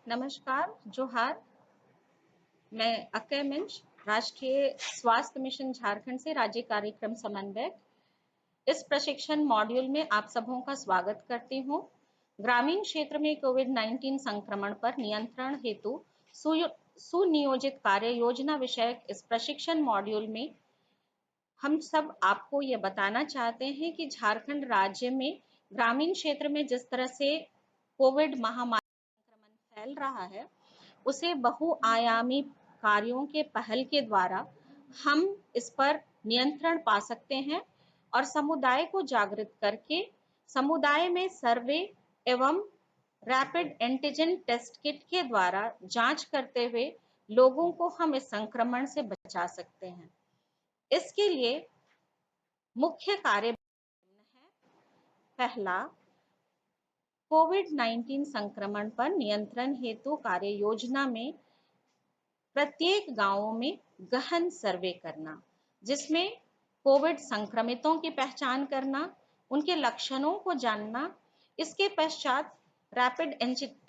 नमस्कार, जोहार। मैं अक्के मिंज, राष्ट्रीय स्वास्थ्य मिशन झारखंड से राज्य कार्यक्रम समन्वयक। इस प्रशिक्षण मॉड्यूल में आप सबों का स्वागत करती हूँ। ग्रामीण क्षेत्र में कोविड-19 संक्रमण पर नियंत्रण हेतु सुनियोजित कार्य योजना विषयक इस प्रशिक्षण मॉड्यूल में हम सब आपको ये बताना चाहते हैं कि झारखंड राज्य में ग्रामीण क्षेत्र में जिस तरह से कोविड महामारी संक्रमण फैल रहा है, उसे बहुआयामी कार्यों के पहल के द्वारा हम इस पर नियंत्रण पा सकते हैं और समुदाय को जागृत करके समुदाय में सर्वे एवं रैपिड एंटीजन टेस्ट किट के द्वारा जांच करते हुए लोगों को हम इस संक्रमण से बचा सकते हैं। इसके लिए मुख्य कार्य है। पहला, कोविड-19 संक्रमण पर नियंत्रण हेतु कार्य योजना में प्रत्येक गांवों में गहन सर्वे करना, जिसमें कोविड संक्रमितों की पहचान करना, उनके लक्षणों को जानना। इसके पश्चात रैपिड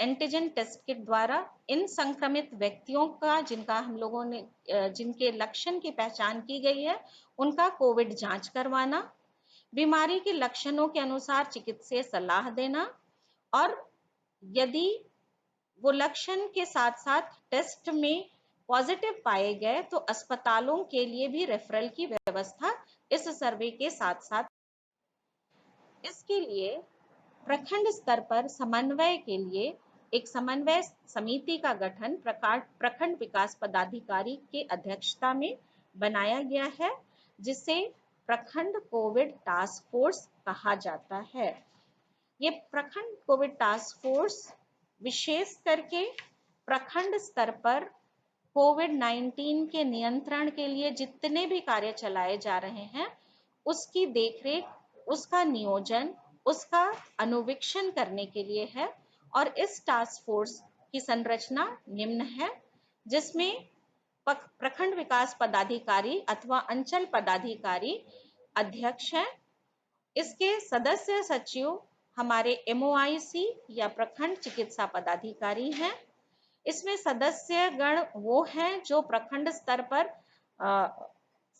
एंटीजन टेस्ट किट द्वारा इन संक्रमित व्यक्तियों का जिनके लक्षण की पहचान की गई है, उनका कोविड जांच करवाना, बीमारी के लक्षणों के अनुसार चिकित्सीय सलाह देना और यदि वो लक्षण के साथ साथ टेस्ट में पॉजिटिव पाए गए तो अस्पतालों के लिए भी रेफरल की व्यवस्था इस सर्वे के साथ साथ। इसके लिए प्रखंड स्तर पर समन्वय के लिए एक समन्वय समिति का गठन प्रखंड विकास पदाधिकारी के अध्यक्षता में बनाया गया है, जिसे प्रखंड कोविड टास्क फोर्स कहा जाता है। ये प्रखंड कोविड टास्क फोर्स विशेष करके प्रखंड स्तर पर कोविड-19 के नियंत्रण के लिए जितने भी कार्य चलाए जा रहे हैं, उसकी देखरेख, उसका नियोजन, उसका अनुवीक्षण करने के लिए है। और इस टास्क फोर्स की संरचना निम्न है, जिसमें प्रखंड विकास पदाधिकारी अथवा अंचल पदाधिकारी अध्यक्ष हैं। इसके सदस्य सचिव हमारे MOIC या प्रखंड चिकित्सा पदाधिकारी हैं। इसमें सदस्य गण वो हैं जो प्रखंड स्तर पर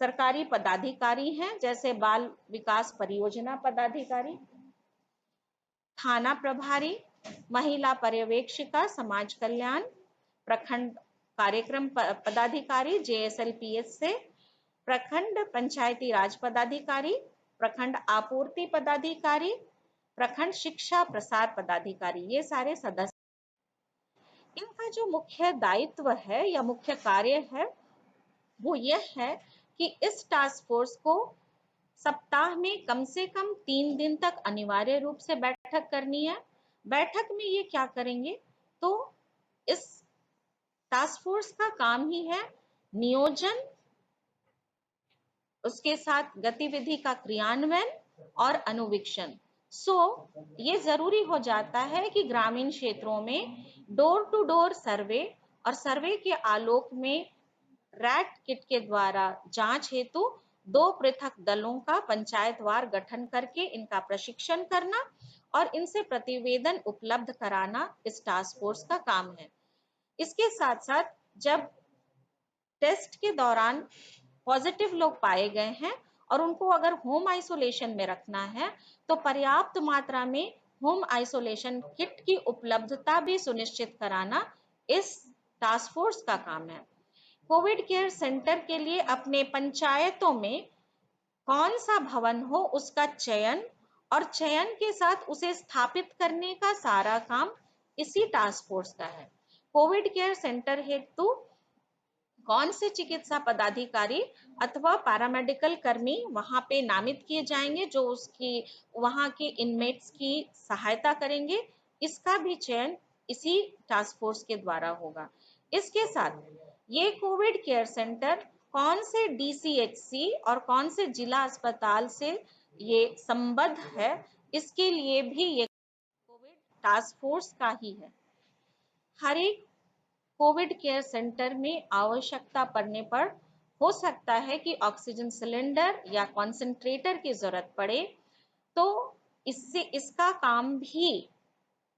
सरकारी पदाधिकारी हैं, जैसे बाल विकास परियोजना पदाधिकारी, थाना प्रभारी, महिला पर्यवेक्षिका समाज कल्याण, प्रखंड कार्यक्रम पदाधिकारी JSLPS से, प्रखंड पंचायती राज पदाधिकारी, प्रखंड आपूर्ति पदाधिकारी, प्रखंड शिक्षा प्रसार पदाधिकारी, ये सारे सदस्य। इनका जो मुख्य दायित्व है या मुख्य कार्य है वो यह है कि इस टास्क फोर्स को सप्ताह में कम से कम 3 दिन तक अनिवार्य रूप से बैठक करनी है। बैठक में ये क्या करेंगे, तो इस टास्क फोर्स का काम ही है नियोजन, उसके साथ गतिविधि का क्रियान्वयन और अनुवीक्षण। ये जरूरी हो जाता है कि ग्रामीण क्षेत्रों में डोर टू डोर सर्वे और सर्वे के आलोक में रैट किट के द्वारा जांच हेतु 2 पृथक दलों का पंचायतवार गठन करके इनका प्रशिक्षण करना और इनसे प्रतिवेदन उपलब्ध कराना इस टास्क फोर्स का काम है। इसके साथ साथ जब टेस्ट के दौरान पॉजिटिव लोग पाए गए हैं और उनको अगर होम आइसोलेशन में रखना है, तो पर्याप्त मात्रा में होम आइसोलेशन किट की उपलब्धता भी सुनिश्चित कराना इस टास्क फोर्स का काम है। कोविड केयर सेंटर के लिए अपने पंचायतों में कौन सा भवन हो, उसका चयन और चयन के साथ उसे स्थापित करने का सारा काम इसी टास्क फोर्स का है। कोविड केयर सेंटर हेतु कौन से चिकित्सा पदाधिकारी अथवा पैरामेडिकल कर्मी वहां पे नामित किए जाएंगे जो उसकी वहां के इनमेट्स की सहायता करेंगे, इसका भी चयन इसी टास्क फोर्स के द्वारा होगा। इसके साथ ये कोविड केयर सेंटर कौन से DCHC और कौन से जिला अस्पताल से ये संबद्ध है, इसके लिए भी ये कोविड टास्क फोर्स का ही है। हर एक कोविड केयर सेंटर में आवश्यकता पड़ने पर हो सकता है कि ऑक्सीजन सिलेंडर या कॉन्सेंट्रेटर की जरूरत पड़े, तो इसका काम भी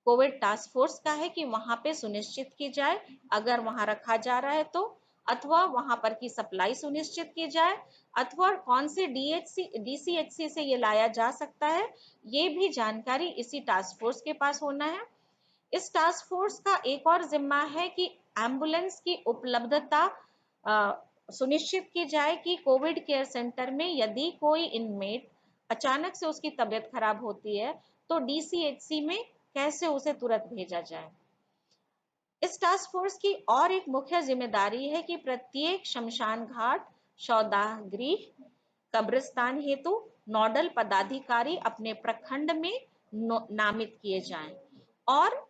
कोविड टास्क फोर्स का है कि वहां पे सुनिश्चित की जाए, अगर वहां रखा जा रहा है तो, अथवा वहां पर की सप्लाई सुनिश्चित की जाए, अथवा कौन से डीसीएचसी से ये लाया जा सकता है, ये भी जानकारी इसी टास्क फोर्स के पास होना है। इस टास्क फोर्स का एक और जिम्मा है कि एम्बुलेंस की उपलब्धता सुनिश्चित की जाए कि कोविड केयर सेंटर में यदि कोई इनमेट अचानक से उसकी तबीयत खराब होती है तो डीसीएचसी में कैसे उसे तुरंत भेजा जाए। इस टास्क फोर्स की और एक मुख्य जिम्मेदारी है कि प्रत्येक शमशान घाट, शवदाह गृह, कब्रिस्तान हेतु नोडल पदाधिकारी अपने प्रखंड में नामित किए जाएं और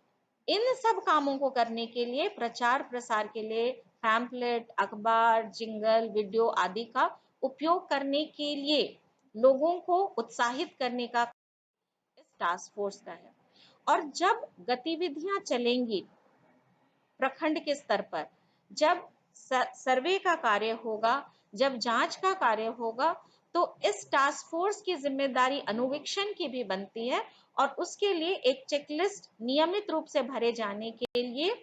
इन सब कामों को करने के लिए प्रचार प्रसार के लिए पैम्पलेट, अखबार, जिंगल, वीडियो आदि का उपयोग करने के लिए लोगों को उत्साहित करने का इस टास्क फोर्स का है। और जब गतिविधियां चलेंगी प्रखंड के स्तर पर, जब सर्वे का कार्य होगा, जब जांच का कार्य होगा, तो इस टास्क फोर्स की जिम्मेदारी अनुवीक्षण की भी बनती है और उसके लिए एक चेकलिस्ट नियमित रूप से भरे जाने के लिए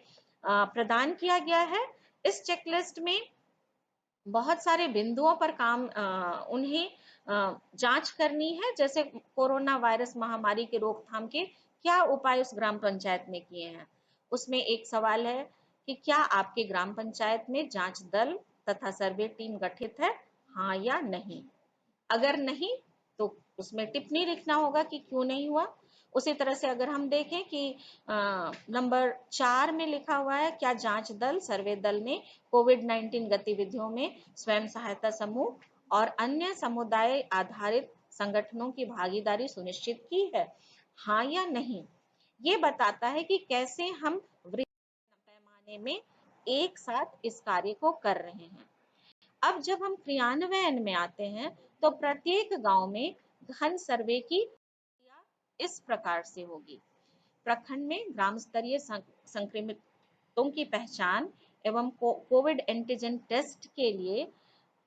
प्रदान किया गया है। इस चेकलिस्ट में बहुत सारे बिंदुओं पर काम उन्हें जांच करनी है, जैसे कोरोना वायरस महामारी के रोकथाम के क्या उपाय उस ग्राम पंचायत में किए हैं। उसमें एक सवाल है कि क्या आपके ग्राम पंचायत में जांच दल तथा सर्वे टीम गठित है, हाँ या नहीं। अगर नहीं तो उसमें टिप्पणी लिखना होगा कि क्यों नहीं हुआ। उसी तरह से अगर हम देखें कि नंबर 4 में लिखा हुआ है, क्या जांच दल, सर्वे दल ने कोविड-19 गतिविधियों में स्वयं सहायता समूह और अन्य समुदाय आधारित संगठनों की भागीदारी सुनिश्चित की है, हाँ या नहीं। ये बताता है कि कैसे हम पैमाने में एक साथ इस कार्य को कर रहे हैं। अब जब हम क्रियान्वयन में आते हैं तो प्रत्येक गांव में गहन सर्वे की इस प्रकार से होगी। प्रखंड में ग्राम स्तरीय संक्रमितों की पहचान एवं कोविड एंटीजन टेस्ट के लिए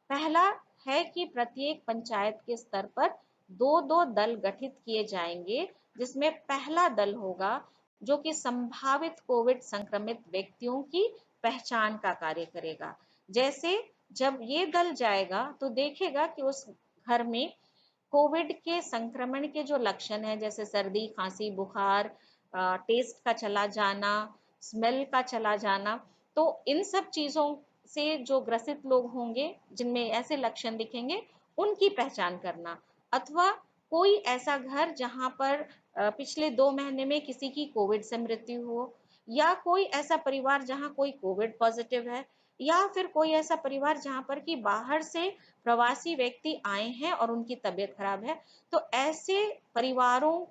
पहला है कि प्रत्येक पंचायत के स्तर पर 2-2 दल गठित किए जाएंगे, जिसमें पहला दल होगा जो कि संभावित कोविड संक्रमित व्यक्तियों की पहचान का कार्य करेगा। जैसे जब ये दल जाएगा तो देखेगा कि उस घर में कोविड के संक्रमण के जो लक्षण है, जैसे सर्दी, खांसी, बुखार, टेस्ट का चला जाना, स्मेल का चला जाना, तो इन सब चीजों से जो ग्रसित लोग होंगे जिनमें ऐसे लक्षण दिखेंगे उनकी पहचान करना। अथवा कोई ऐसा घर जहां पर पिछले 2 महीने में किसी की कोविड से मृत्यु हो, या कोई ऐसा परिवार जहां कोई कोविड पॉजिटिव है, या फिर कोई ऐसा परिवार जहां पर कि बाहर से प्रवासी व्यक्ति आए हैं और उनकी तबीयत खराब है, तो ऐसे परिवारों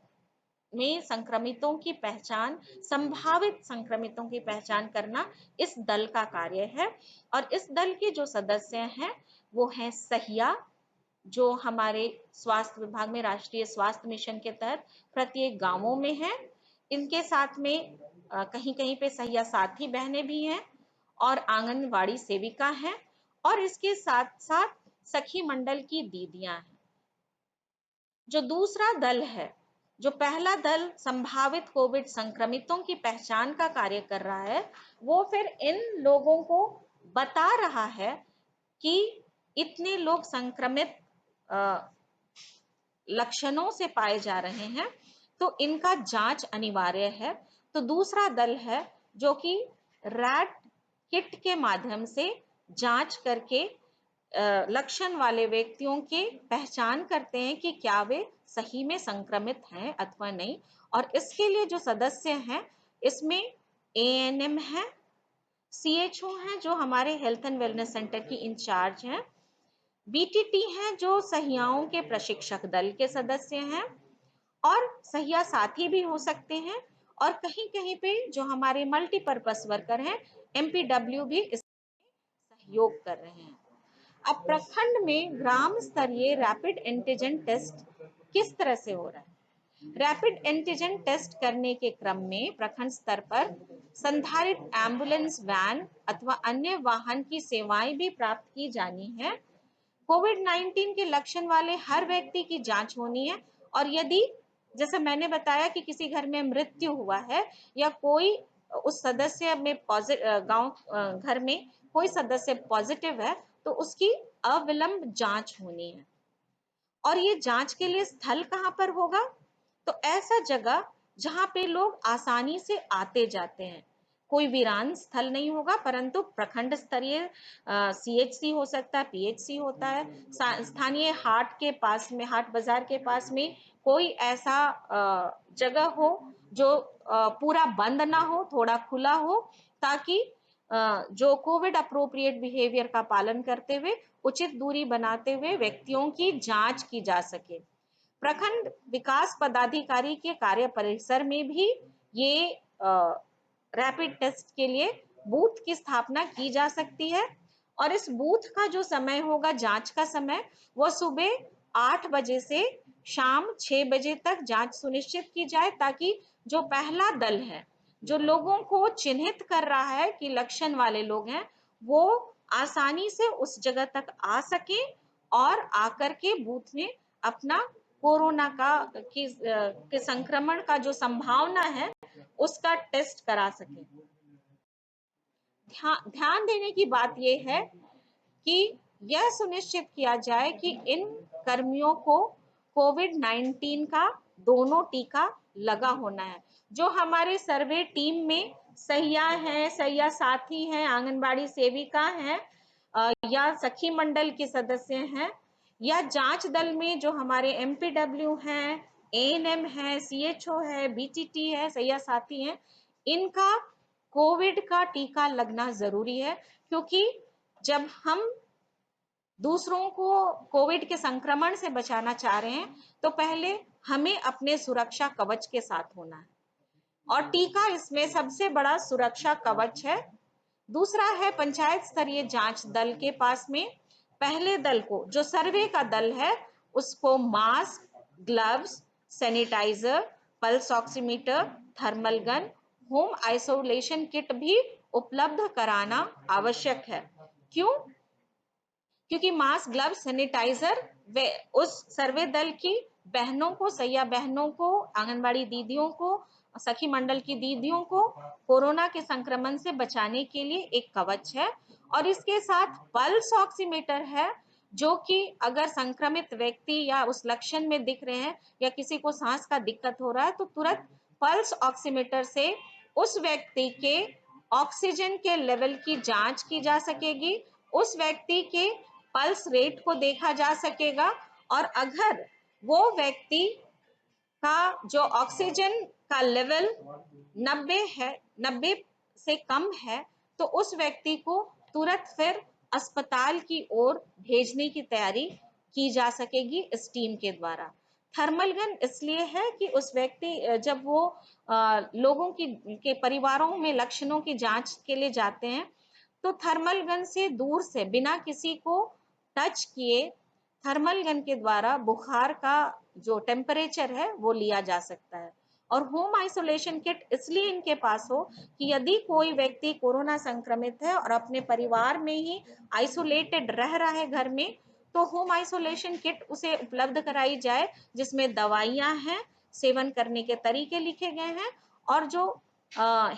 में संक्रमितों की पहचान, संभावित संक्रमितों की पहचान करना इस दल का कार्य है। और इस दल के जो सदस्य हैं वो हैं सहिया, जो हमारे स्वास्थ्य विभाग में राष्ट्रीय स्वास्थ्य मिशन के तहत प्रत्येक गांवों में है। इनके साथ में कहीं कहीं पे सहिया साथी बहनें भी हैं और आंगनवाड़ी सेविका हैं, और इसके साथ साथ सखी मंडल की दीदियां हैं। जो दूसरा दल है, जो पहला दल संभावित कोविड संक्रमितों की पहचान का कार्य कर रहा है, वो फिर इन लोगों को बता रहा है कि इतने लोग संक्रमित लक्षणों से पाए जा रहे हैं तो इनका जांच अनिवार्य है। तो दूसरा दल है जो कि रैट किट के माध्यम से जांच करके लक्षण वाले व्यक्तियों की पहचान करते हैं कि क्या वे सही में संक्रमित हैं अथवा नहीं। और इसके लिए जो सदस्य हैं इसमें एएनएम है, सीएचओ हैं जो हमारे हेल्थ एंड वेलनेस सेंटर की इंचार्ज हैं, बीटीटी हैं जो सहियाओं के प्रशिक्षक दल के सदस्य हैं, और सहिया साथी भी हो सकते हैं, और कहीं कहीं पे जो हमारे मल्टीपर्पस वर्कर हैं, एमपीडब्ल्यू भी इस सहयोग कर रहे हैं। अब प्रखंड में ग्राम स्तरीय रैपिड एंटीजन टेस्ट किस तरह से हो रहा है? रैपिड एंटीजन टेस्ट करने के क्रम में प्रखंड स्तर पर संधारित एम्बुलेंस वैन अथवा अन्य वाहन की सेवाएं भी प्राप्त की जानी है। कोविड-19 के लक्षण वाले हर व्यक्ति की जांच होनी है, और यदि जैसे मैंने बताया कि किसी घर में मृत्यु हुआ है या कोई उस सदस्य में गांव घर में कोई सदस्य पॉजिटिव है, तो उसकी अविलंब जांच होनी है। और ये जांच के लिए स्थल कहाँ पर होगा? तो ऐसा जगह जहां पे लोग आसानी से आते जाते हैं। कोई वीरान स्थल नहीं होगा, परंतु प्रखंड स्तरीय CHC हो सकता है, PHC होता है, स्थानीय हाट के पास में, हाट बाजार के पास में कोई ऐसा जगह हो जो पूरा बंद ना हो, थोड़ा खुला हो, ताकि जो कोविड अप्रोप्रिएट बिहेवियर का पालन करते हुए, उचित दूरी बनाते हुए व्यक्तियों की जांच की जा सके। प्रखंड विकास पदाधिकारी के कार्य परिसर में भी ये रैपिड टेस्ट के लिए बूथ की स्थापना की जा सकती है। और इस बूथ का जो समय होगा, जांच का समय, वो सुबह 8 बजे से शाम 6 बजे तक जांच सुनिश्चित की जाए, ताकि जो पहला दल है, जो लोगों को चिन्हित कर रहा है कि लक्षण वाले लोग हैं, वो आसानी से उस जगह तक आ सके और आकर के बूथ में अपना कोरोना के संक्रमण का जो संभावना है उसका टेस्ट करा सके। ध्यान देने की बात यह है कि यह सुनिश्चित किया जाए कि इन कर्मियों को कोविड-19 का दोनों टीका लगा होना है। जो हमारे सर्वे टीम में सहिया हैं, सहिया साथी हैं, आंगनबाड़ी सेविका हैं, या सखी मंडल के सदस्य हैं, या जांच दल में जो हमारे MPW हैं, ANM है, CHO है, BTT है, सहिया साथी हैं, इनका कोविड का टीका लगना जरूरी है। क्योंकि जब हम दूसरों को कोविड के संक्रमण से बचाना चाह रहे हैं, तो पहले हमें अपने सुरक्षा कवच के साथ होना है, और टीका इसमें सबसे बड़ा सुरक्षा कवच है। दूसरा है पंचायत स्तरीय जांच दल के पास में पहले दल को, जो सर्वे का दल है, उसको mask, gloves, sanitiser, pulse oximeter, thermal gun, home isolation kit भी उपलब्ध कराना आवश्यक है। क्यों? क्योंकि मास्क, ग्लव, सैनिटाइजर वे उस सर्वे दल की बहनों को, सैया बहनों को, आंगनबाड़ी दीदियों को, सखी मंडल की दीदियों को कोरोना के संक्रमण से बचाने के लिए एक कवच है। और इसके साथ पल्स ऑक्सीमीटर है, जो कि अगर संक्रमित व्यक्ति या उस लक्षण में दिख रहे हैं या किसी को सांस का दिक्कत हो रहा है, तो तुरंत पल्स ऑक्सीमीटर से उस व्यक्ति के ऑक्सीजन के लेवल की जांच की जा सकेगी, उस व्यक्ति के पल्स रेट को देखा जा सकेगा, और अगर वो व्यक्ति का जो ऑक्सीजन का लेवल 90 है, 90 से कम है, तो उस व्यक्ति को तुरंत फिर अस्पताल की ओर भेजने की तैयारी की जा सकेगी इस टीम के द्वारा। थर्मल गन इसलिए है कि उस व्यक्ति जब वो लोगों की के परिवारों में लक्षणों की जांच के लिए जाते हैं, तो थर्मल गन से दूर से बिना किसी को टच किए थर्मल गन के द्वारा बुखार का जो टेम्परेचर है वो लिया जा सकता है। और होम आइसोलेशन किट इसलिए इनके पास हो कि यदि कोई व्यक्ति कोरोना संक्रमित है और अपने परिवार में ही आइसोलेटेड रह रहा है घर में, तो होम आइसोलेशन किट उसे उपलब्ध कराई जाए, जिसमें दवाइयां हैं, सेवन करने के तरीके लिखे गए हैं, और जो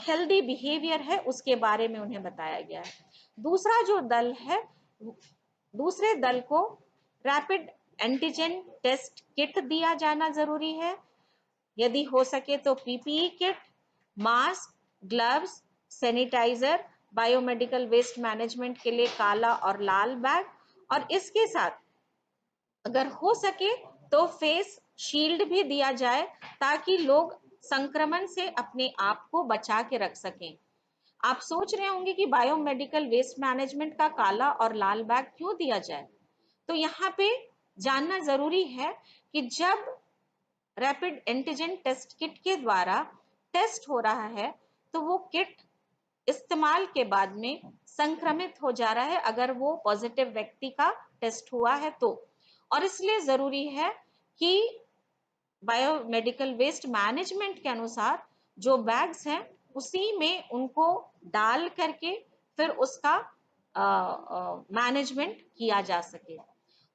हेल्दी बिहेवियर है उसके बारे में उन्हें बताया गया है। दूसरा जो दल है, दूसरे दल को रैपिड एंटीजन टेस्ट किट दिया जाना जरूरी है। यदि हो सके तो PPE kit, mask, gloves, sanitiser, biomedical waste management के लिए काला और लाल बैग, और इसके साथ अगर हो सके तो फेस शील्ड भी दिया जाए, ताकि लोग संक्रमण से अपने आप को बचा के रख सकें। आप सोच रहे होंगे कि बायोमेडिकल वेस्ट मैनेजमेंट का काला और लाल बैग क्यों दिया जाए? तो यहाँ पे जानना जरूरी है कि जब रैपिड एंटीजन टेस्ट किट के द्वारा टेस्ट हो रहा है, तो वो किट इस्तेमाल के बाद में संक्रमित हो जा रहा है अगर वो पॉजिटिव व्यक्ति का टेस्ट हुआ है तो। और इसलिए जरूरी है कि बायोमेडिकल वेस्ट मैनेजमेंट के अनुसार जो बैग्स हैं उसी में उनको डाल करके फिर उसका मैनेजमेंट किया जा सके।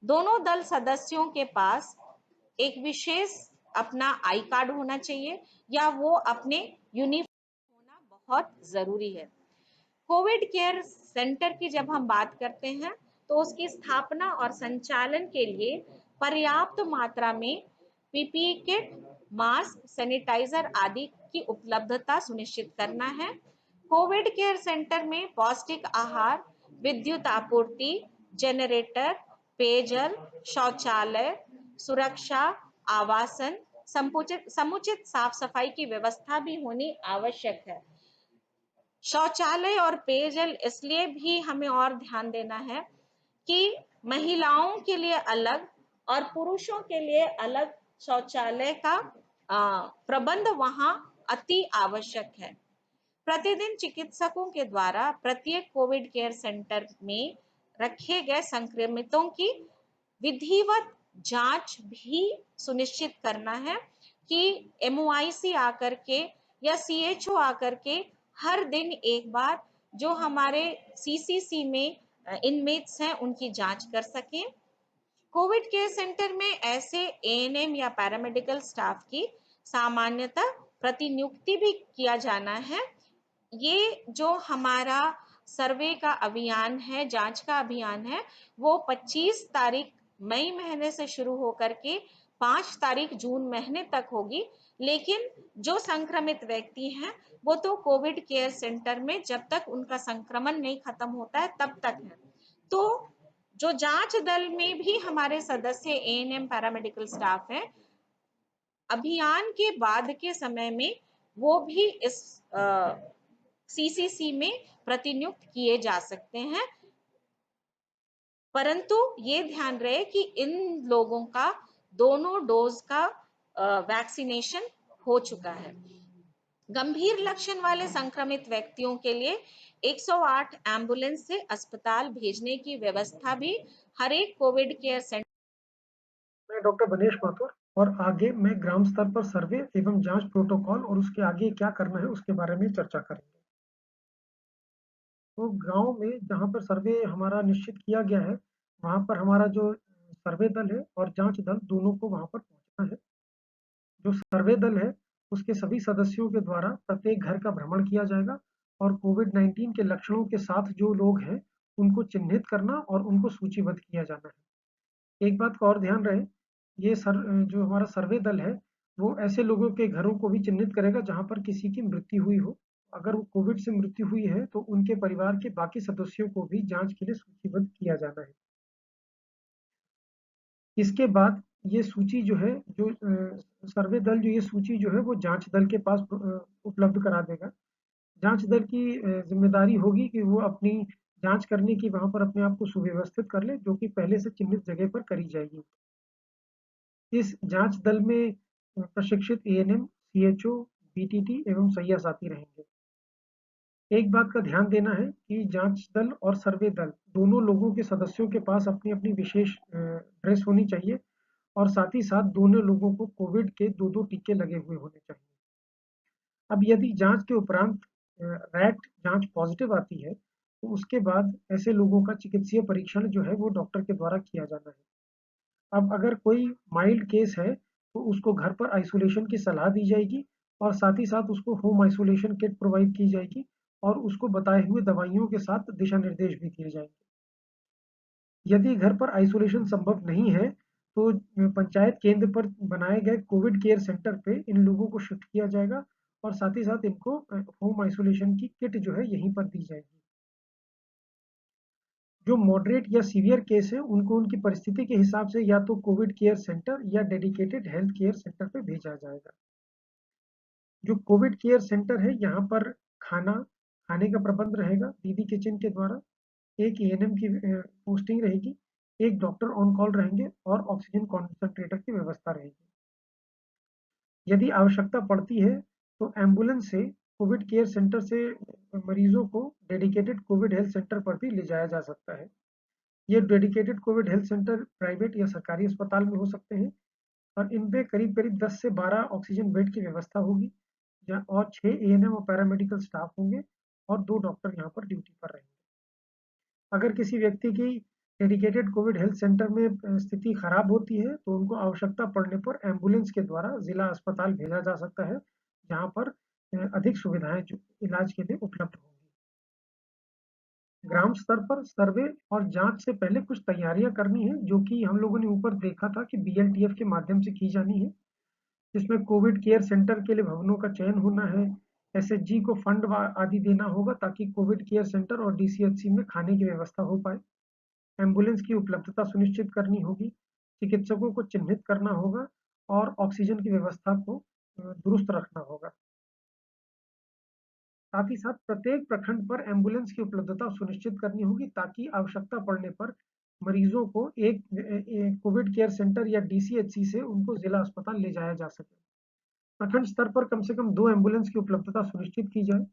दोनों दल सदस्यों के पास एक विशेष अपना आई कार्ड होना चाहिए या वो अपने यूनिफॉर्म होना बहुत जरूरी है। कोविड केयर सेंटर की जब हम बात करते हैं तो उसकी स्थापना और संचालन के लिए पर्याप्त मात्रा में पीपीई किट, मास्क, सैनिटाइजर आदि की उपलब्धता सुनिश्चित करना है। कोविड केयर सेंटर में पौष्टिक आहार, विद्युत आपूर्ति, जनरेटर, पेयजल, शौचालय, सुरक्षा, आवासन, समुचित साफ सफाई की व्यवस्था भी होनी आवश्यक है। शौचालय और पेयजल इसलिए भी हमें और ध्यान देना है कि महिलाओं के लिए अलग और पुरुषों के लिए अलग शौचालय का प्रबंध वहां अति आवश्यक है। प्रतिदिन चिकित्सकों के द्वारा प्रत्येक कोविड केयर सेंटर में रखे गए संक्रमितों की विधिवत जांच भी सुनिश्चित करना है कि एमओआईसी आकर के या सीएचओ आकर के हर दिन एक बार जो हमारे सीसीसी में इनमेट्स हैं उनकी जांच कर सकें। कोविड केयर सेंटर में ऐसे एएनएम या पैरामेडिकल स्टाफ की सामान्यतः प्रतिनियुक्ति भी किया जाना है। ये जो हमारा सर्वे का अभियान है, जांच का अभियान है, वो 25 तारीख मई महीने से शुरू होकर के 5 तारीख जून महीने तक होगी। लेकिन जो संक्रमित व्यक्ति हैं वो तो कोविड केयर सेंटर में जब तक उनका संक्रमण नहीं खत्म होता है तब तक है। तो जो जांच दल में भी हमारे सदस्य एएनएम पैरामेडिकल स्टाफ है, अभियान के बाद के समय में वो भी इस सीसीसी में प्रतिनियुक्त किए जा सकते हैं, परंतु ये ध्यान रहे कि इन लोगों का दोनों डोज का वैक्सीनेशन हो चुका है। गंभीर लक्षण वाले संक्रमित व्यक्तियों के लिए 108 एम्बुलेंस से अस्पताल भेजने की व्यवस्था भी हर एक कोविड केयर सेंटर। मैं डॉक्टर बनेश माथुर और आगे मैं ग्राम स्तर पर सर्वे एवं जांच प्रोटोकॉल और उसके आगे क्या करना है उसके बारे में चर्चा करेंगे। तो गांव में जहां पर सर्वे हमारा निश्चित किया गया है, वहां पर हमारा जो सर्वे दल है और जांच दल दोनों को वहां पर पहुंचना है। जो सर्वे दल है उसके सभी सदस्यों के द्वारा प्रत्येक घर का भ्रमण किया जाएगा और कोविड-19 के लक्षणों के साथ जो लोग हैं उनको चिन्हित करना और उनको सूचीबद्ध किया जाना है। एक बात का और ध्यान रहे, ये जो हमारा सर्वे दल है वो ऐसे लोगों के घरों को भी चिन्हित करेगा जहां पर किसी की मृत्यु हुई हो। अगर वो कोविड से मृत्यु हुई है तो उनके परिवार के बाकी सदस्यों को भी जांच के लिए सूचीबद्ध किया जाना है। इसके बाद ये सूची जो है, जो सर्वे दल जो ये सूची जो है वो जांच दल के पास उपलब्ध करा देगा। जांच दल की जिम्मेदारी होगी कि वो अपनी जांच करने की वहां पर अपने आप को सुव्यवस्थित कर ले, जो कि पहले से चिन्हित जगह पर करी जाएगी। इस जांच दल में प्रशिक्षित एएनएम, सीएचओ, बीटीटी एवं सैया साथी रहेंगे। एक बात का ध्यान देना है कि जांच दल और सर्वे दल दोनों लोगों के सदस्यों के पास अपनी अपनी विशेष ड्रेस होनी चाहिए और साथ ही साथ दोनों लोगों को कोविड के 2-2 टीके लगे हुए होने चाहिए। अब यदि जांच के उपरांत रैट जांच पॉजिटिव आती है तो उसके बाद ऐसे लोगों का चिकित्सीय परीक्षण जो है वो डॉक्टर के द्वारा किया जाना है। अब अगर कोई माइल्ड केस है तो उसको घर पर आइसोलेशन की सलाह दी जाएगी और साथ ही साथ उसको होम आइसोलेशन किट प्रोवाइड की जाएगी और उसको बताए हुए दवाइयों के साथ दिशा निर्देश भी दिए जाएंगे। यदि घर पर आइसोलेशन संभव नहीं है तो पंचायत केंद्र पर बनाए गए कोविड केयर सेंटर पे इन लोगों को शिफ्ट किया जाएगा और साथ ही साथ इनको होम आइसोलेशन की किट जो है यहीं पर दी जाएगी। जो मॉडरेट या सीवियर केस है उनको उनकी परिस्थिति के हिसाब से या तो कोविड केयर सेंटर या डेडिकेटेड हेल्थ केयर सेंटर पे भेजा जाएगा। जो कोविड केयर सेंटर है यहाँ पर खाने का प्रबंध रहेगा दीदी किचन के द्वारा। एक एएनएम की पोस्टिंग रहेगी, एक डॉक्टर ऑन कॉल रहेंगे और ऑक्सीजन कॉन्सेंट्रेटर की व्यवस्था रहेगी। यदि आवश्यकता पड़ती है तो एम्बुलेंस से कोविड केयर सेंटर से मरीजों को डेडिकेटेड कोविड हेल्थ सेंटर पर भी ले जाया जा सकता है। ये dedicated Covid health centre private या सरकारी अस्पताल में हो सकते हैं और इन पे करीब-करीब 10 से 12 ऑक्सीजन बेड की व्यवस्था होगी और 6 एएनएम और पैरामेडिकल स्टाफ होंगे और 2 डॉक्टर यहाँ पर ड्यूटी पर रहेंगे। अगर किसी व्यक्ति की डेडिकेटेड कोविड हेल्थ सेंटर में स्थिति खराब होती है तो उनको आवश्यकता पड़ने पर एम्बुलेंस के द्वारा जिला अस्पताल भेजा जा सकता है, जहाँ पर अधिक सुविधाएं जो इलाज के लिए उपलब्ध होंगी। ग्राम स्तर पर सर्वे और जांच से पहले कुछ तैयारियां करनी है, जो कि हम लोगों ने ऊपर देखा था कि बीएलटीएफ के माध्यम से की जानी है, जिसमें कोविड केयर सेंटर के लिए भवनों का चयन होना है, एसएचजी को फंड आदि देना होगा ताकि कोविड केयर सेंटर और डीसीएचसी में खाने की व्यवस्था हो पाए। एम्बुलेंस की उपलब्धता सुनिश्चित करनी होगी, चिकित्सकों को चिन्हित करना होगा और ऑक्सीजन की व्यवस्था को दुरुस्त रखना होगा। साथ ही साथ प्रत्येक प्रखंड पर एम्बुलेंस की उपलब्धता सुनिश्चित करनी होगी ताकि आवश्यकता पड़ने पर मरीजों को एक कोविड केयर सेंटर या डीसीएचसी से उनको जिला अस्पताल ले जाया जा सके। प्रखंड स्तर पर कम से कम 2 एम्बुलेंस की उपलब्धता सुनिश्चित की जाए।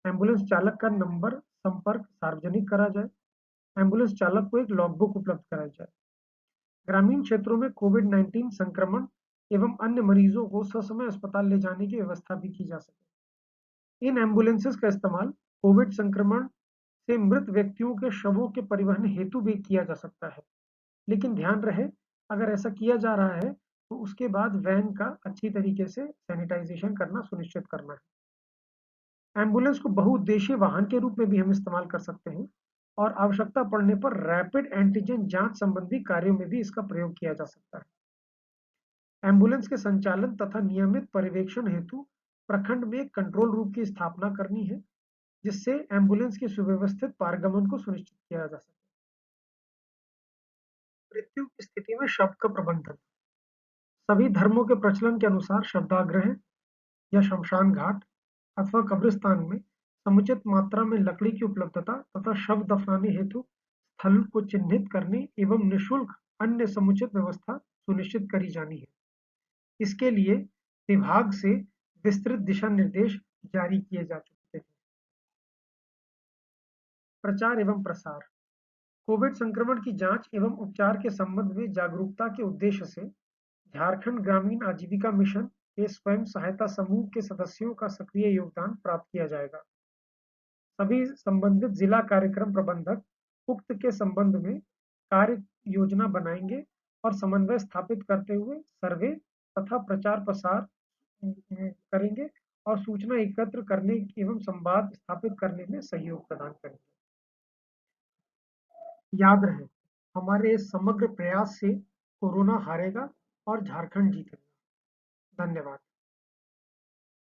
एम्बुलेंस चालक का नंबर संपर्क सार्वजनिक करा जाए। एम्बुलेंस चालक को एक लॉगबुक उपलब्ध कराई जाए। ग्रामीण क्षेत्रों में कोविड-19 संक्रमण एवं अन्य मरीजों को ससमय अस्पताल ले जाने की व्यवस्था भी की जा सके। इन एम्बुलेंसेस का इस्तेमाल कोविड संक्रमण से मृत व्यक्तियों के शवों के परिवहन हेतु भी किया जा सकता है, लेकिन ध्यान रहे अगर ऐसा किया जा रहा है तो उसके बाद वैन का अच्छी तरीके से सैनिटाइजेशन करना सुनिश्चित करना है। एम्बुलेंस को बहुउद्देशीय वाहन के रूप में भी हम इस्तेमाल कर सकते हैं और आवश्यकता पड़ने पर रैपिड एंटीजन जांच संबंधी कार्यों में भी इसका प्रयोग किया जा सकता है। एम्बुलेंस के संचालन तथा नियमित पर्यवेक्षण हेतु प्रखंड में कंट्रोल रूम की स्थापना करनी है, जिससे एम्बुलेंस के सुव्यवस्थित पारगमन को सुनिश्चित किया जा सके। मृत्यु की स्थिति में शव का प्रबंधन। सभी धर्मों के प्रचलन के अनुसार शवदाह या शमशान घाट अथवा कब्रिस्तान में समुचित मात्रा में लकड़ी की उपलब्धता तथा शव दफनाने हेतु स्थल को चिन्हित करने एवं निःशुल्क अन्य समुचित व्यवस्था सुनिश्चित करी जानी है। इसके लिए विभाग से विस्तृत दिशा निर्देश जारी किए जा चुके हैं। प्रचार एवं प्रसार। कोविड संक्रमण की जांच एवं उपचार के संबंध में जागरूकता के उद्देश्य से झारखंड ग्रामीण आजीविका मिशन के स्वयं सहायता समूह के सदस्यों का सक्रिय योगदान प्राप्त किया जाएगा। सभी संबंधित जिला कार्यक्रम प्रबंधक उक्त के संबंध में कार्य योजना बनाएंगे और समन्वय स्थापित करते हुए सर्वे तथा प्रचार प्रसार करेंगे और सूचना एकत्र करने एवं संवाद स्थापित करने में सहयोग प्रदान करेंगे। याद रहे, हमारे इस समग्र प्रयास से कोरोना हारेगा और झारखंड जीतेगा। धन्यवाद।